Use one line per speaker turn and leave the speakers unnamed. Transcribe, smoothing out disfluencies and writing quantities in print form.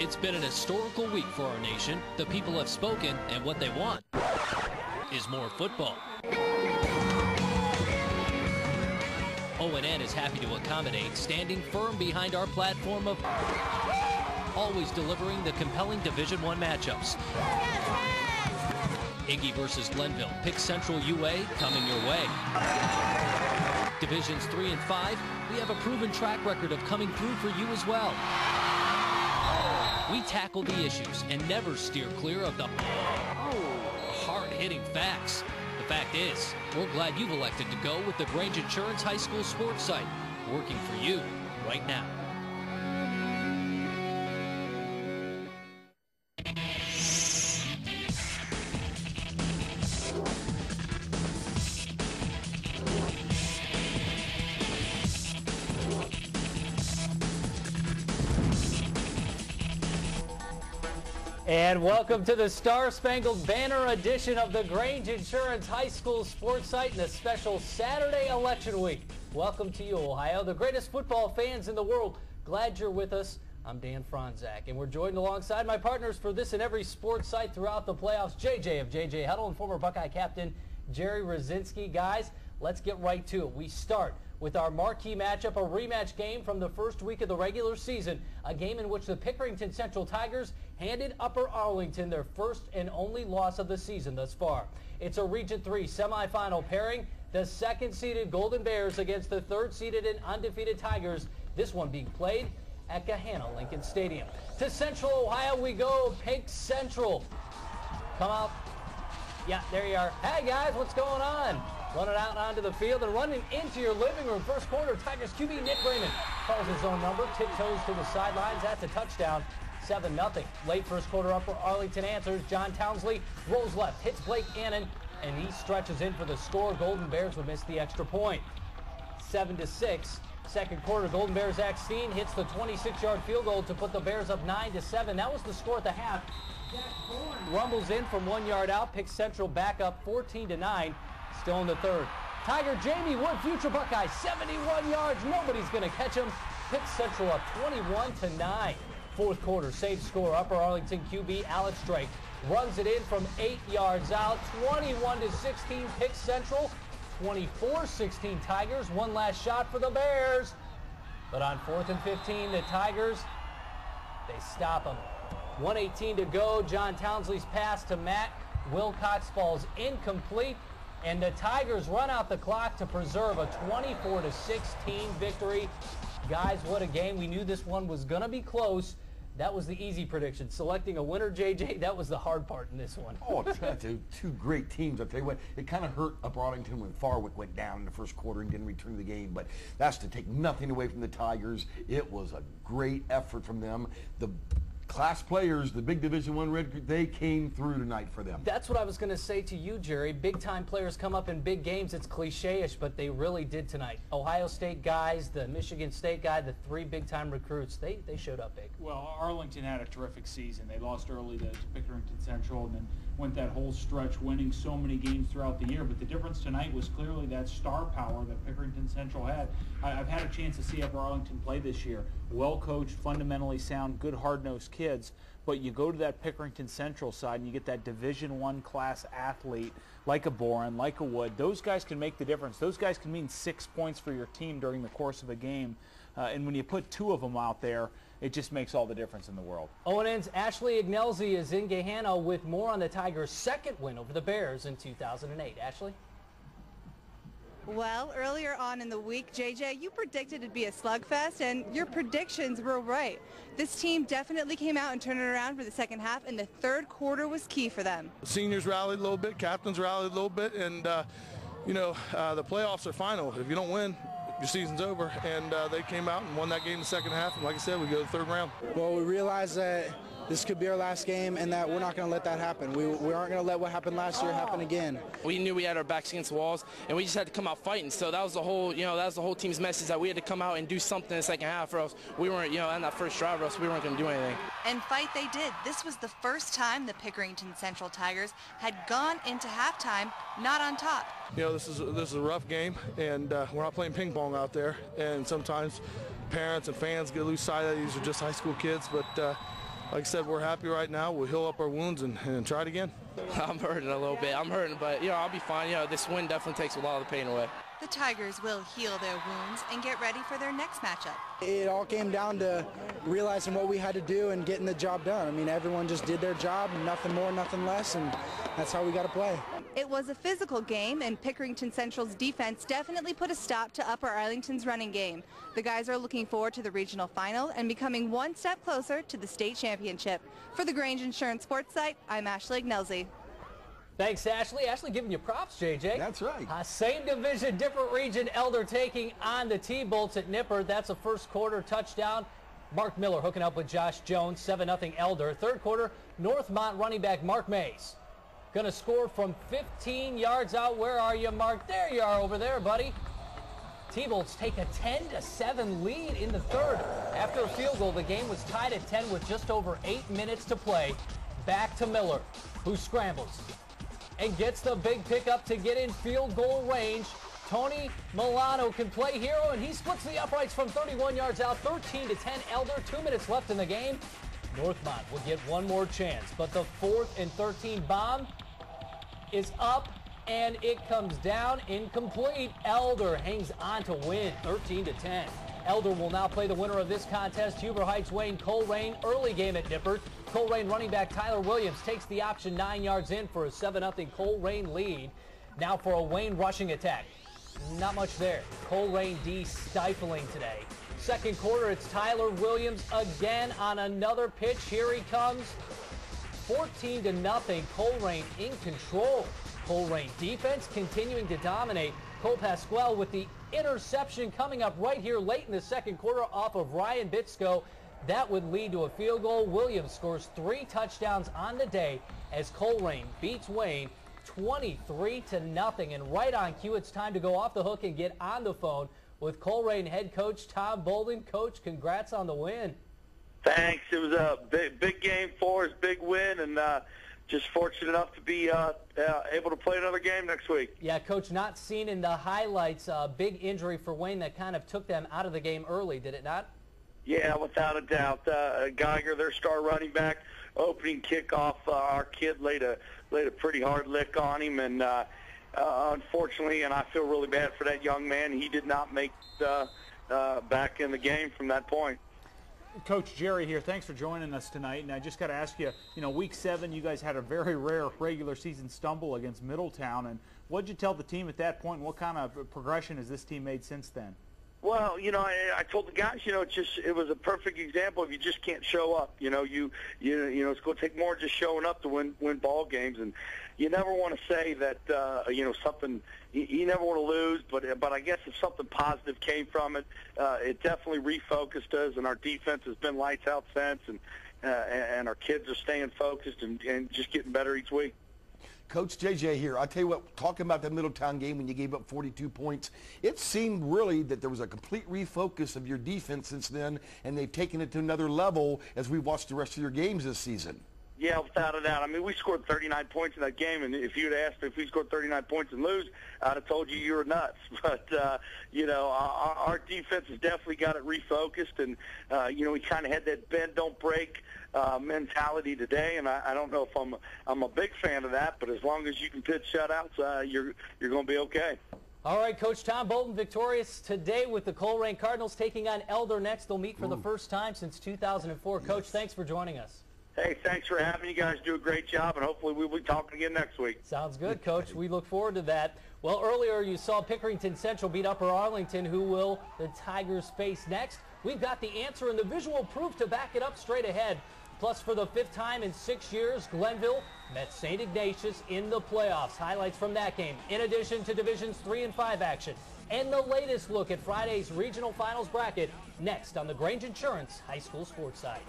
It's been an historical week for our nation. The people have spoken, and what they want is more football. ONN is happy to accommodate, standing firm behind our platform of always delivering the compelling Division I matchups. Iggy versus Glenville, Pick Central UA coming your way. Divisions 3 and 5, we have a proven track record of coming through for you as well. We tackle the issues and never steer clear of the hard-hitting facts. The fact is, we're glad you've elected to go with the Grange Insurance High School sports site, working for you right now.
And welcome to the Star-Spangled Banner edition of the Grange Insurance High School sports site in a special Saturday election week. Welcome to you, Ohio, the greatest football fans in the world. Glad you're with us. I'm Dan Franzak, and we're joined alongside my partners for this and every sports site throughout the playoffs, JJ of JJ Huddle and former Buckeye captain Jerry Rosinski. Guys, let's get right to it. We start with our marquee matchup, a rematch game from the first week of the regular season, a game in which the Pickerington Central Tigers handed Upper Arlington their first and only loss of the season thus far. It's a Region 3 semifinal pairing, the second-seeded Golden Bears against the third-seeded and undefeated Tigers, this one being played at Gahanna Lincoln Stadium. To Central Ohio we go. Pick Central. Come out. Yeah, there you are. Hey, guys, what's going on? Running out onto the field and running into your living room. First quarter, Tigers QB Nick Raymond calls his own number, tiptoes to the sidelines. That's a touchdown, 7-0. Late first quarter, Upper Arlington answers. John Townsley rolls left, hits Blake Annan, and he stretches in for the score. Golden Bears would miss the extra point. 7-6. Second quarter, Golden Bears Zach Steen hits the 26-yard field goal to put the Bears up 9-7. That was the score at the half. Jack Bourne rumbles in from 1 yard out, picks Central back up 14-9. Still in the third. Tiger Jamie Wood, future Buckeye, 71 yards. Nobody's going to catch him. Picks Central up 21-9. Fourth quarter, same score. Upper Arlington QB Alex Drake runs it in from 8 yards out. 21-16, picks Central. 24-16 Tigers. One last shot for the Bears. But on 4th and 15, the Tigers, they stop them. 1:18 to go. John Townsley's pass to Matt Wilcox falls incomplete. And the Tigers run out the clock to preserve a 24-16 victory. Guys, what a game. We knew this one was going to be close. That was the easy prediction. Selecting a winner, JJ, that was the hard part in this one.
Oh, two great teams. I'll tell you what, it kind of hurt Upper Arlington when Farwick went down in the first quarter and didn't return the game, but that's to take nothing away from the Tigers. It was a great effort from them. The class players, the big Division I Red, they came through tonight for them.
That's what I was going to say to you, Jerry. Big-time players come up in big games. It's cliche-ish, but they really did tonight. Ohio State guys, the Michigan State guy, the three big-time recruits, they showed up big.
Well, Arlington had a terrific season. They lost early to Pickerington Central and then went that whole stretch winning so many games throughout the year. But the difference tonight was clearly that star power that Pickerington Central had. I've had a chance to see Upper Arlington play this year. Well-coached, fundamentally sound, good hard-nosed kids. But you go to that Pickerington Central side and you get that Division I class athlete like a Boren, like a Wood. Those guys can make the difference. Those guys can mean 6 points for your team during the course of a game. And when you put two of them out there, it just makes all the difference in the world.
ONN's Ashley Ignelzi is in Gahanna with more on the Tigers' second win over the Bears in 2008. Ashley?
Well, earlier on in the week, JJ, you predicted it'd be a slugfest, and your predictions were right. This team definitely came out and turned it around for the second half, and the third quarter was key for them.
The seniors rallied a little bit, captains rallied a little bit, and, the playoffs are final. If you don't win, your season's over, and they came out and won that game in the second half, and like I said, we go to the third round.
Well, we realized that this could be our last game and that we're not going to let that happen. We aren't going to let what happened last year happen again.
We knew we had our backs against the walls, and we just had to come out fighting. So that was the whole, that was the whole team's message, that we had to come out and do something in the second half, or else we weren't, in that first drive, or else we weren't going to do anything.
And fight they did. This was the first time the Pickerington Central Tigers had gone into halftime not on top.
This is a rough game, and we're not playing ping pong out there, and sometimes parents and fans get lose sight of these are just high school kids, but like I said, we're happy right now. We'll heal up our wounds and try it again.
I'm hurting a little bit. I'm hurting, but, I'll be fine. This win definitely takes a lot of the pain away.
The Tigers will heal their wounds and get ready for their next matchup.
It all came down to realizing what we had to do and getting the job done. I mean, everyone just did their job, nothing more, nothing less, and that's how we got to play.
It was a physical game, and Pickerington Central's defense definitely put a stop to Upper Arlington's running game. The guys are looking forward to the regional final and becoming one step closer to the state championship. For the Grange Insurance Sports Site, I'm Ashley Ignelzi.
Thanks, Ashley. Ashley giving you props, JJ.
That's right.
Same division, different region. Elder taking on the T-Bolts at Nippert. That's a first quarter touchdown. Mark Miller hooking up with Josh Jones, 7-0 Elder. Third quarter, Northmont running back Mark Mays going to score from 15 yards out. Where are you, Mark? There you are over there, buddy. T-Bolts take a 10-7 lead in the third. After a field goal, the game was tied at 10 with just over 8 minutes to play. Back to Miller, who scrambles and gets the big pickup to get in field goal range. Tony Milano can play hero, and he splits the uprights from 31 yards out, 13-10 Elder. 2 minutes left in the game. Northmont will get one more chance, but the 4th and 13 bomb is up, and it comes down incomplete. Elder hangs on to win, 13-10. Elder will now play the winner of this contest, Huber Heights Wayne Colerain. Early game at Nippert. Colerain running back Tyler Williams takes the option 9 yards in for a 7-0 Colerain lead. Now for a Wayne rushing attack. Not much there. Colerain D stifling today. Second quarter, it's Tyler Williams again on another pitch. Here he comes. 14-0. Colerain in control. Colerain defense continuing to dominate. Cole Pasquale with the interception coming up right here late in the second quarter off of Ryan Bitsko. That would lead to a field goal. Williams scores 3 touchdowns on the day as Colerain beats Wayne 23-0. And right on cue, it's time to go off the hook and get on the phone with Colerain head coach Tom Bolden. Coach, congrats on the win.
Thanks. It was a big game for us, big win, and just fortunate enough to be able to play another game next week.
Yeah, Coach, not seen in the highlights, big injury for Wayne that kind of took them out of the game early, did it not?
Yeah, without a doubt. Geiger, their star running back, opening kickoff, our kid laid a pretty hard lick on him, and unfortunately, and I feel really bad for that young man, he did not make back in the game from that point.
Coach Jerry here. Thanks for joining us tonight. And I just got to ask you, week 7, you guys had a very rare regular season stumble against Middletown. And what did you tell the team at that point? And what kind of progression has this team made since then?
Well, I told the guys, it was a perfect example of you just can't show up. It's going to take more just showing up to win ball games, and you never want to say that something. You never want to lose, but I guess if something positive came from it, it definitely refocused us, and our defense has been lights out since, and our kids are staying focused and just getting better each week.
Coach JJ here. I'll tell you what, talking about the Middletown game when you gave up 42 points, it seemed really that there was a complete refocus of your defense since then, and they've taken it to another level as we watched the rest of your games this season.
Yeah, without a doubt. I mean, we scored 39 points in that game, and if you'd asked if we scored 39 points and lose, I'd have told you were nuts. But, our defense has definitely got it refocused, and, we kind of had that bend, don't break mentality today, and I don't know if I'm a big fan of that, but as long as you can pitch shutouts, you're going to be okay.
All right, Coach Tom Bolden victorious today with the Colerain Cardinals taking on Elder next. They'll meet for the first time since 2004. Coach, thanks for joining us.
Hey, thanks for having me. You guys do a great job, and hopefully we'll be talking again next week.
Sounds good, Coach. We look forward to that. Well, earlier you saw Pickerington Central beat Upper Arlington. Who will the Tigers face next? We've got the answer and the visual proof to back it up straight ahead. Plus, for the 5th time in 6 years, Glenville met St. Ignatius in the playoffs. Highlights from that game, in addition to Divisions 3 and 5 action. And the latest look at Friday's regional finals bracket next on the Grange Insurance High School Sports Side.